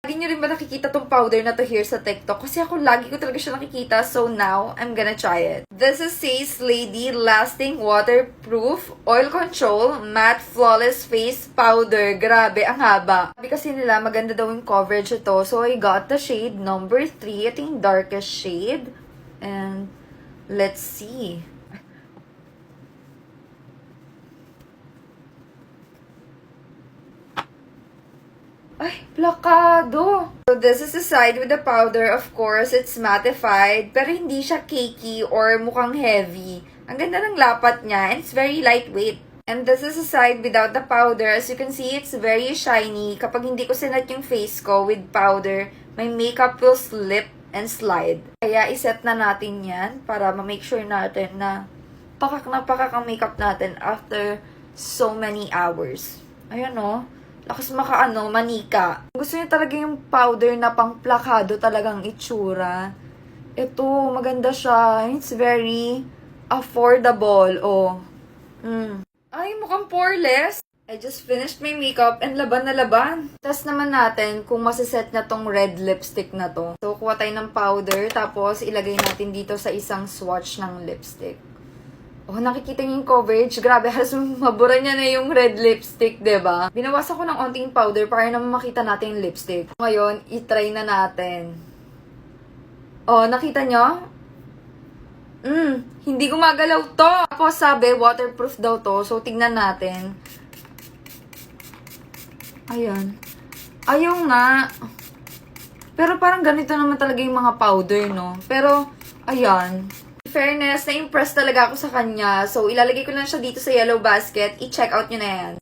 Lagi nyo rin ba nakikita tong powder na to here sa TikTok? Kasi ako lagi ko talaga siya nakikita. So now, I'm gonna try it. This is Says Lady Lasting Waterproof Oil Control Matte Flawless Face Powder. Grabe, ang haba. Sabi kasi nila maganda daw yung coverage ito. So I got the shade number 3. Ito yung darkest shade. And let's see. Ay, plakado! So, this is the side with the powder. Of course, it's mattified, pero hindi siya cakey or mukhang heavy. Ang ganda ng lapat niya, and it's very lightweight. And this is the side without the powder. As you can see, it's very shiny. Kapag hindi ko sinat yung face ko with powder, my makeup will slip and slide. Kaya, iset na natin yan para ma-make sure natin na pakak na pakak ang makeup natin after so many hours. Ayan o. Lakas manika. Gusto niyo talaga yung powder na pang plakado talagang itsura. Ito, maganda siya. It's very affordable. Oh. Ay, mukhang poreless. I just finished my makeup and laban na laban. Test naman natin kung masiset na tong red lipstick na to. So, kuha tayo ng powder, tapos ilagay natin dito sa isang swatch ng lipstick. Oh, nakikita niyo yung coverage. Grabe, halos mabura niya na yung red lipstick, diba? Binawasan ko ng onting powder para naman makita natin yung lipstick. Ngayon, itry na natin. Oh, nakita niyo? Hindi gumagalaw to. Tapos sabi, waterproof daw to. So, tignan natin. Ayan. Ayaw nga. Pero parang ganito naman talaga yung mga powder, no? Pero, ayan. Fairness, na-impress talaga ako sa kanya. So, ilalagay ko lang siya dito sa yellow basket. I-check out nyo na yan.